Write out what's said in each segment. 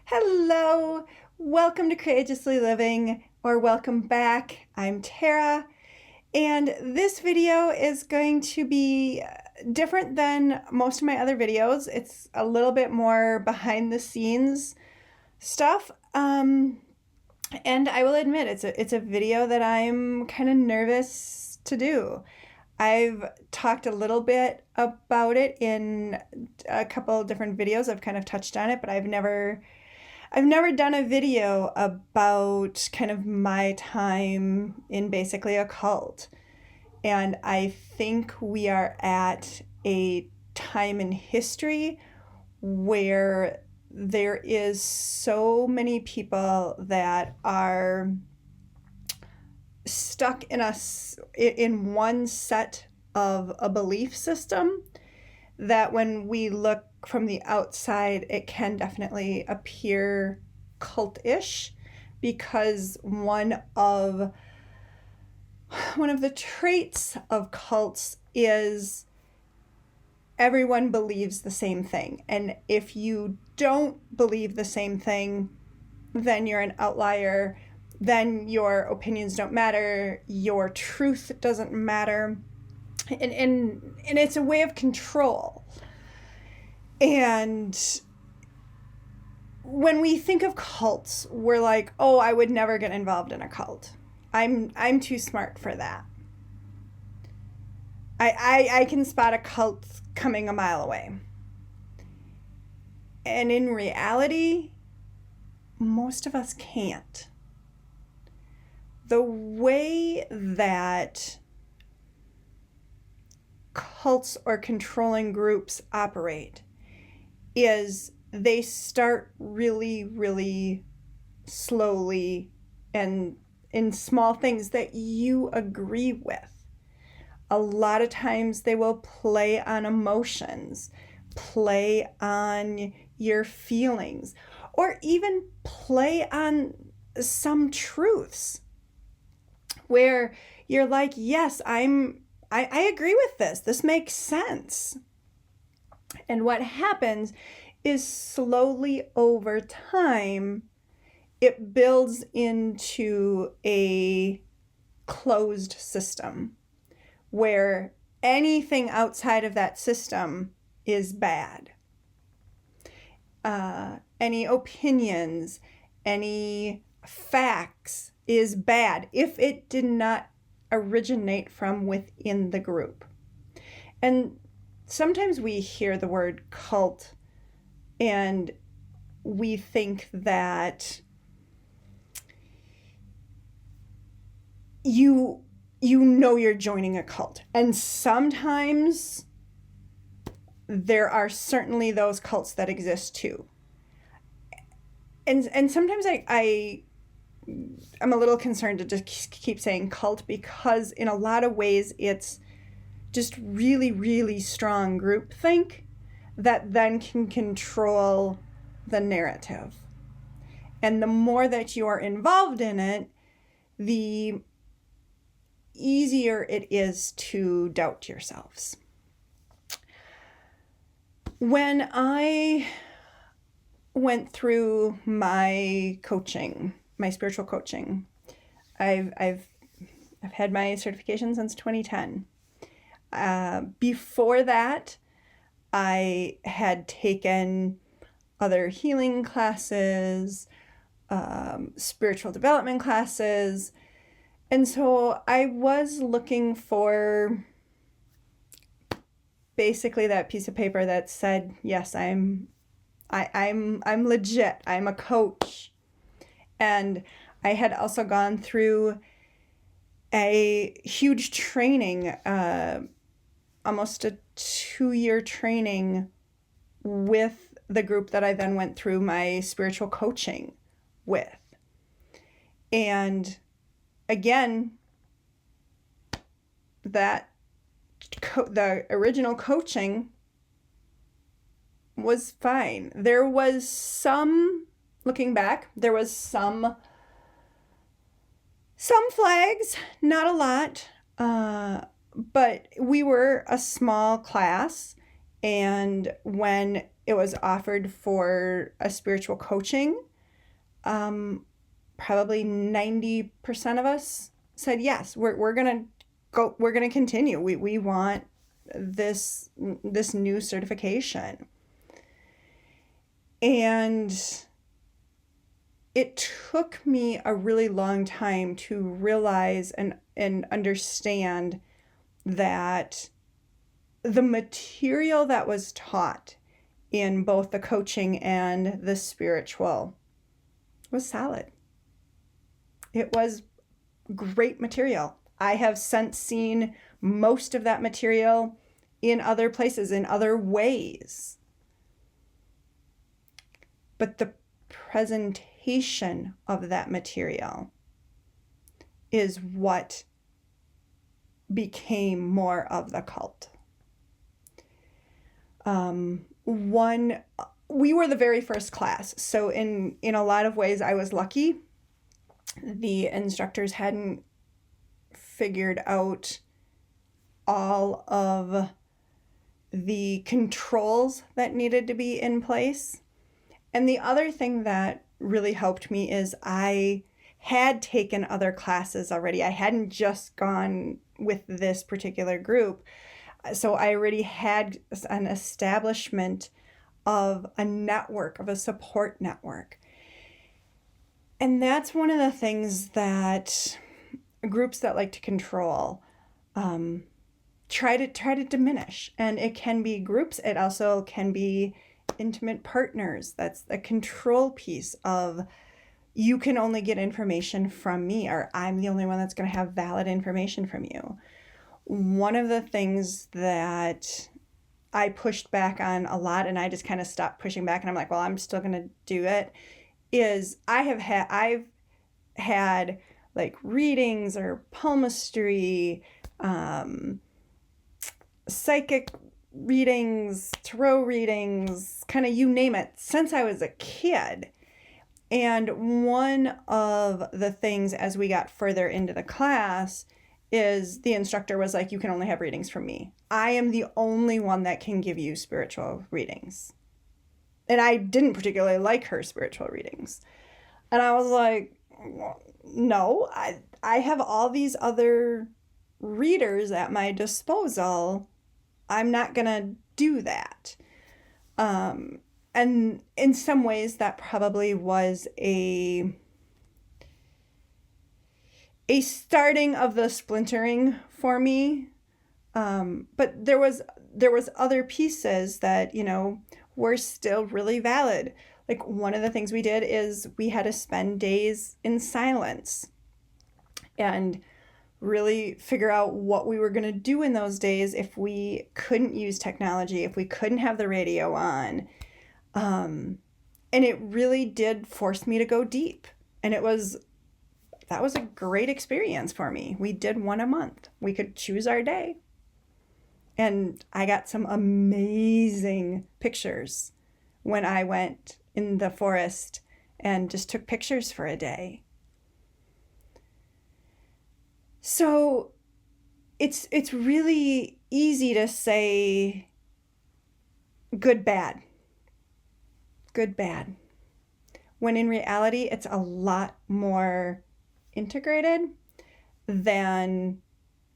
Hello, welcome to Courageously Living, or welcome back. I'm Tara, and this video is going to be different than most of my other videos. It's a little bit more behind the scenes stuff, and I will admit it's a video that I'm kind of nervous to do. I've talked a little bit about it in a couple different videos. I've kind of touched on it, but I've never done a video about kind of my time in basically a cult. And I think we are at a time in history where there is so many people that are stuck in one set of a belief system that when we look from the outside, it can definitely appear cult-ish, because one of the traits of cults is everyone believes the same thing. And if you don't believe the same thing, then you're an outlier. Then your opinions don't matter. Your truth doesn't matter. And it's a way of control. And when we think of cults, we're like, oh, I would never get involved in a cult. I'm too smart for that. I can spot a cult coming a mile away. And in reality, most of us can't. The way that cults or controlling groups operate is they start really, really slowly and in small things that you agree with. A lot of times they will play on emotions, play on your feelings, or even play on some truths where you're like, yes, I agree with this. This makes sense. And what happens is slowly over time, it builds into a closed system where anything outside of that system is bad. Any opinions, any facts is bad if it did not originate from within the group. And sometimes we hear the word cult and we think that you know you're joining a cult. And sometimes there are certainly those cults that exist too. And sometimes I'm a little concerned to just keep saying cult, because in a lot of ways it's just really, really strong groupthink that then can control the narrative. And the more that you are involved in it, the easier it is to doubt yourselves. When I went through my coaching, my spiritual coaching, I've had my certification since 2010. Before that, I had taken other healing classes, spiritual development classes, and so I was looking for basically that piece of paper that said, yes, I'm legit. I'm a coach. And I had also gone through a huge training, almost a 2-year training with the group that I then went through my spiritual coaching with. And again, that the original coaching was fine. There was some, looking back, there was some flags, not a lot, but we were a small class, and when it was offered for a spiritual coaching, probably 90% of us said yes. We're gonna go. We're gonna continue. We want this new certification. And it took me a really long time to realize and understand that the material that was taught in both the coaching and the spiritual was solid. It was great material. I have since seen most of that material in other places, in other ways. But the presentation of that material is what became more of the cult. We were the very first class, so in a lot of ways I was lucky. The instructors hadn't figured out all of the controls that needed to be in place. And the other thing that really helped me is I had taken other classes already. I hadn't just gone with this particular group. So I already had an establishment of a network, of a support network. And that's one of the things that groups that like to control try to diminish. And it can be groups. It also can be intimate partners. That's the control piece of, you can only get information from me, or I'm the only one that's going to have valid information from you. One of the things that I pushed back on a lot, and I just kind of stopped pushing back, and I'm like, well, I'm still going to do it, is I've had like readings or palmistry, psychic readings, tarot readings, kind of you name it, since I was a kid. And one of the things as we got further into the class is the instructor was like, you can only have readings from me. I am the only one that can give you spiritual readings. And I didn't particularly like her spiritual readings. And I was like, no, I have all these other readers at my disposal. I'm not going to do that. And in some ways that probably was a starting of the splintering for me. But there was other pieces that, were still really valid. Like one of the things we did is we had to spend days in silence and really figure out what we were going to do in those days if we couldn't use technology, if we couldn't have the radio on. And it really did force me to go deep. And that was a great experience for me. We did one a month. We could choose our day. And I got some amazing pictures when I went in the forest and just took pictures for a day. So it's really easy to say good, bad, when in reality it's a lot more integrated than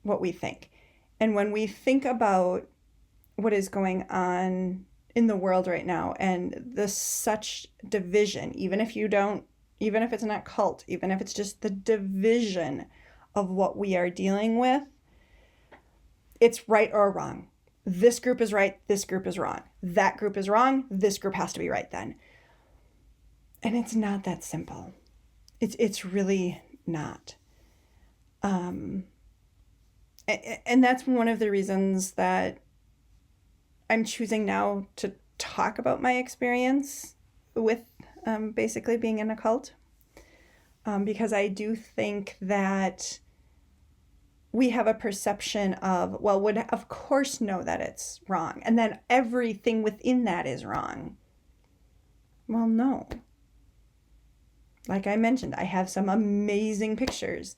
what we think. And when we think about what is going on in the world right now and the such division, even if it's not cult, even if it's just the division of what we are dealing with, it's right or wrong. This group is right, this group is wrong. That group is wrong, this group has to be right then. And it's not that simple. It's really not. And that's one of the reasons that I'm choosing now to talk about my experience with basically being in a cult. Because I do think that we have a perception of, well, would of course know that it's wrong. And then everything within that is wrong. Well, no. Like I mentioned, I have some amazing pictures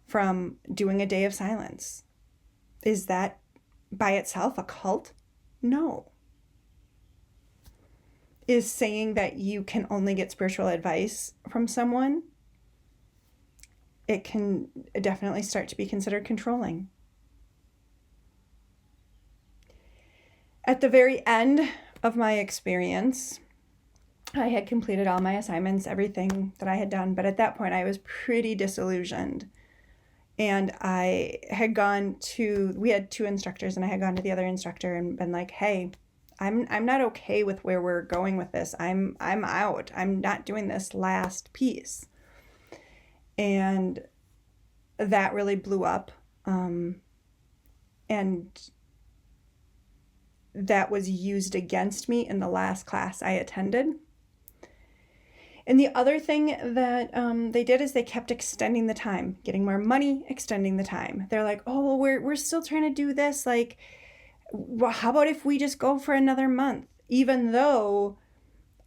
from doing a day of silence. Is that by itself a cult? No. is saying that you can only get spiritual advice from someone, it can definitely start to be considered controlling. At the very end of my experience, I had completed all my assignments, everything that I had done, but at that point I was pretty disillusioned. And I had we had 2 instructors, and I had gone to the other instructor and been like, hey, I'm not okay with where we're going with this. I'm out. I'm not doing this last piece. And that really blew up. And that was used against me in the last class I attended. And the other thing that they did is they kept extending the time, getting more money, extending the time. They're like, oh, well, we're still trying to do this. Like, well, how about if we just go for another month? Even though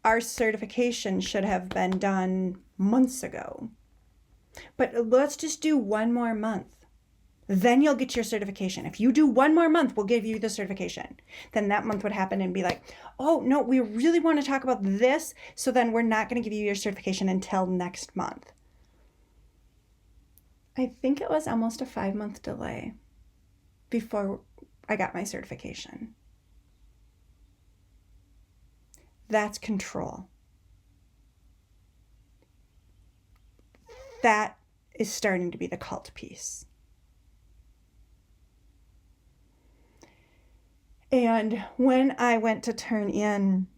our certification should have been done months ago. But let's just do 1 more month. Then you'll get your certification. If you do 1 more month, we'll give you the certification. Then that month would happen and be like, oh, no, we really want to talk about this, so then we're not going to give you your certification until next month. I think it was almost a 5-month delay before I got my certification. That's control. That is starting to be the cult piece. And when I went to turn in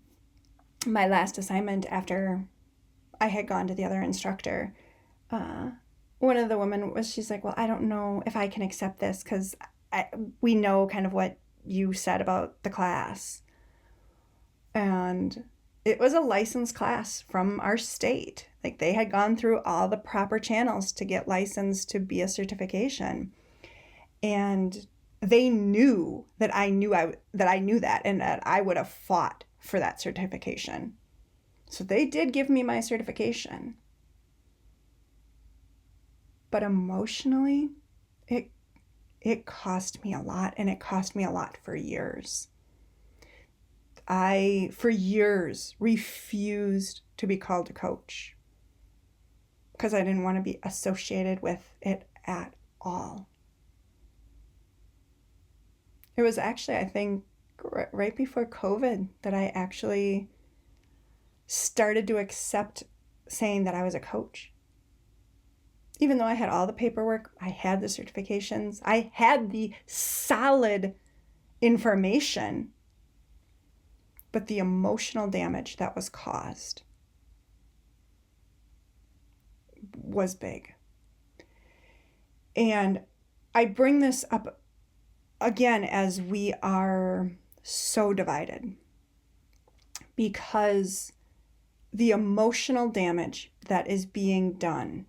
my last assignment after I had gone to the other instructor, one of the women she's like, well, I don't know if I can accept this because we know kind of what you said about the class. And it was a licensed class from our state. Like, they had gone through all the proper channels to get licensed to be a certification. And they knew that I knew that and that I would have fought for that certification. So they did give me my certification. But emotionally, it cost me a lot, and it cost me a lot for years. I, for years, refused to be called a coach because I didn't want to be associated with it at all. It was actually, I think, right before COVID that I actually started to accept saying that I was a coach. Even though I had all the paperwork, I had the certifications, I had the solid information, but the emotional damage that was caused was big. And I bring this up again as we are so divided, because the emotional damage that is being done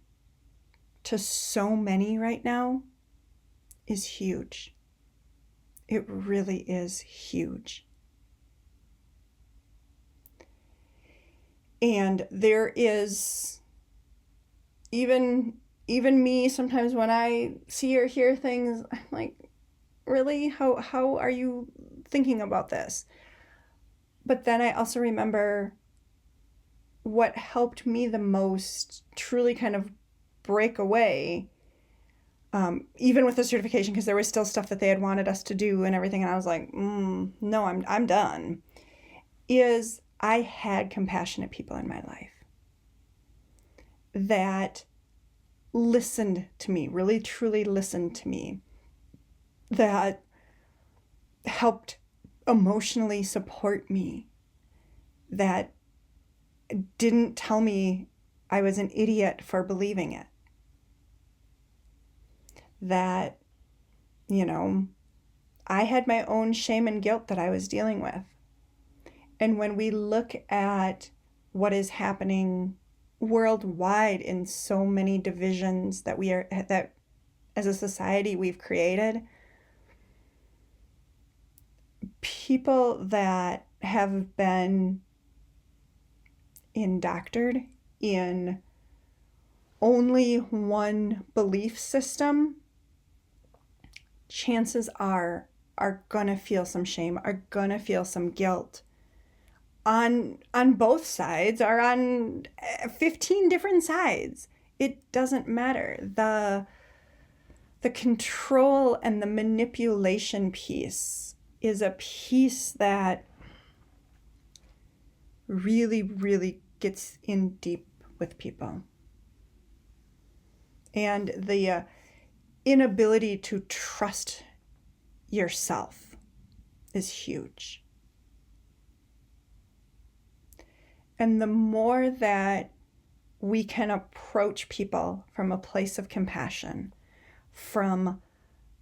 to so many right now is huge. It really is huge. And there is, even me, sometimes when I see or hear things, I'm like, really? How are you thinking about this? But then I also remember what helped me the most truly kind of break away, even with the certification, because there was still stuff that they had wanted us to do and everything, and I was like, no, I'm done, is I had compassionate people in my life that listened to me, really truly listened to me, that helped emotionally support me, that didn't tell me I was an idiot for believing it, that, I had my own shame and guilt that I was dealing with. And when we look at what is happening worldwide in so many divisions that as a society we've created, people that have been indoctrined in only one belief system, chances are gonna feel some shame, are gonna feel some guilt on both sides or on 15 different sides. It doesn't matter. The control and the manipulation piece is a piece that really, really gets in deep with people. And the inability to trust yourself is huge. And the more that we can approach people from a place of compassion, from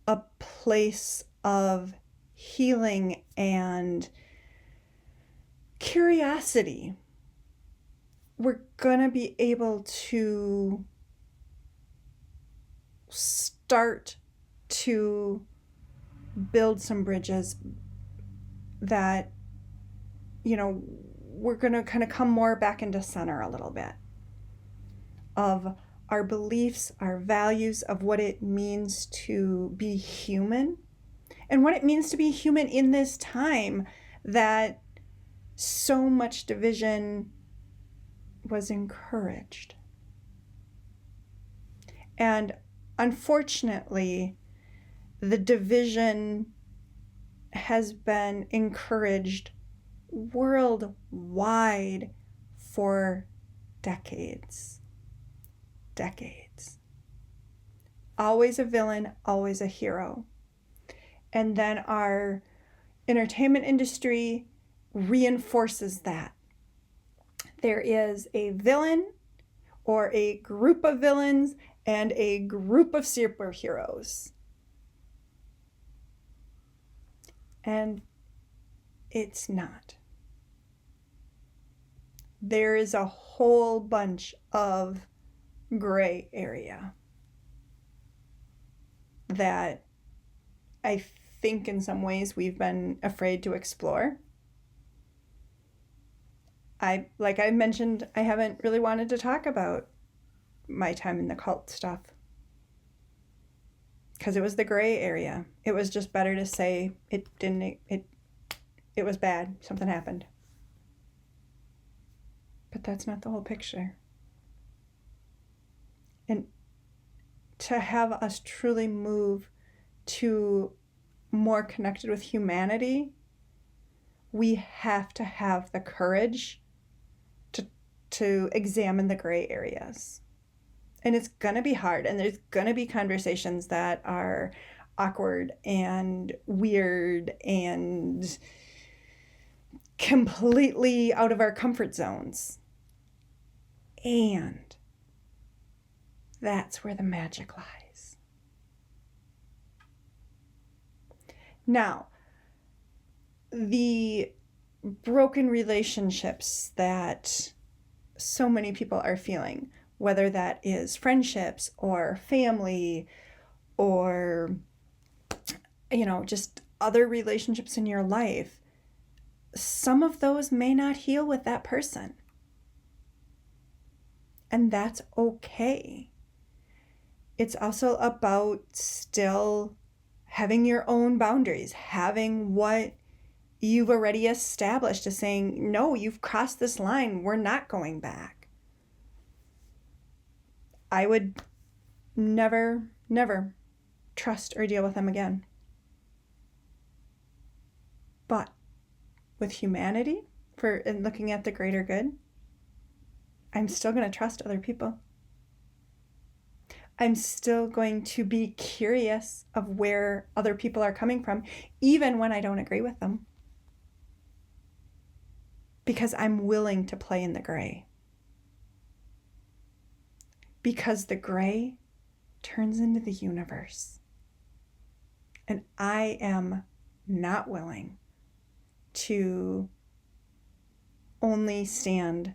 a place of healing and curiosity, we're going to be able to start to build some bridges that, we're going to kind of come more back into center a little bit of our beliefs, our values, of what it means to be human and what it means to be human in this time that so much division was encouraged. And unfortunately, the division has been encouraged worldwide for decades. Always a villain, always a hero. And then our entertainment industry reinforces that. There is a villain or a group of villains and a group of superheroes. And it's not. There is a whole bunch of gray area that I think in some ways we've been afraid to explore. Like I mentioned, I haven't really wanted to talk about my time in the cult stuff because it was the gray area. It was just better to say it was bad, something happened. But that's not the whole picture. And to have us truly move to more connected with humanity, we have to have the courage to examine the gray areas. And it's going to be hard, and there's going to be conversations that are awkward and weird and completely out of our comfort zones. And that's where the magic lies. Now, the broken relationships that so many people are feeling, whether that is friendships or family or, just other relationships in your life, some of those may not heal with that person. And that's okay. It's also about still having your own boundaries, having what you've already established as saying, no, you've crossed this line. We're not going back. I would never trust or deal with them again. But with humanity, and looking at the greater good, I'm still going to trust other people. I'm still going to be curious of where other people are coming from, even when I don't agree with them. Because I'm willing to play in the gray. Because the gray turns into the universe. And I am not willing to only stand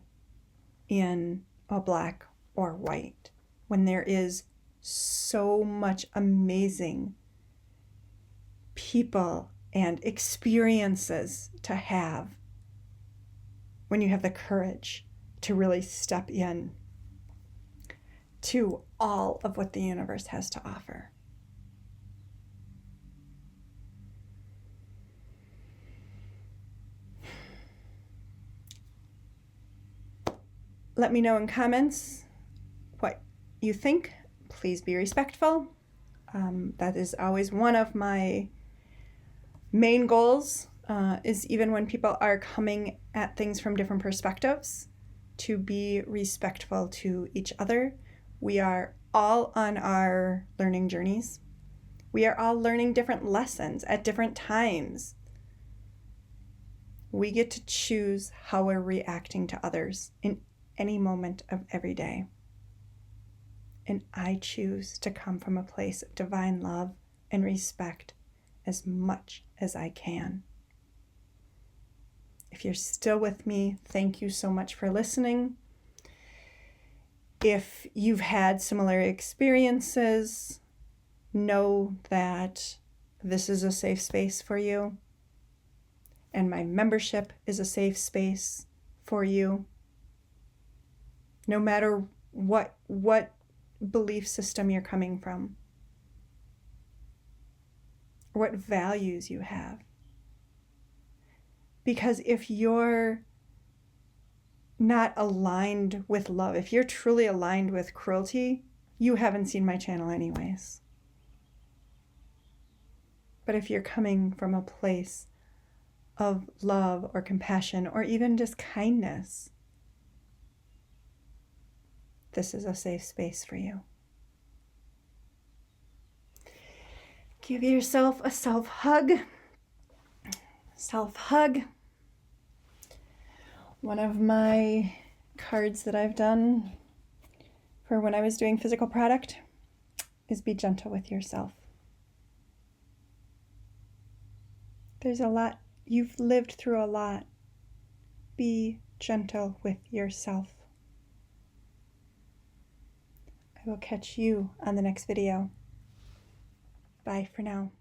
in a black or white when there is so much amazing people and experiences to have when you have the courage to really step in to all of what the universe has to offer. Let me know in comments what you think. Please be respectful. That is always one of my main goals, is even when people are coming at things from different perspectives, to be respectful to each other. We are all on our learning journeys. We are all learning different lessons at different times. We get to choose how we're reacting to others in any moment of every day. And I choose to come from a place of divine love and respect as much as I can. If you're still with me, thank you so much for listening. If you've had similar experiences, know that this is a safe space for you, and my membership is a safe space for you. No matter what belief system you're coming from, or what values you have. Because if you're not aligned with love, if you're truly aligned with cruelty, you haven't seen my channel anyways. But if you're coming from a place of love or compassion or even just kindness, this is a safe space for you. Give yourself a self-hug. Self-hug. One of my cards that I've done for when I was doing physical product is be gentle with yourself. There's a lot. You've lived through a lot. Be gentle with yourself. I will catch you on the next video. Bye for now.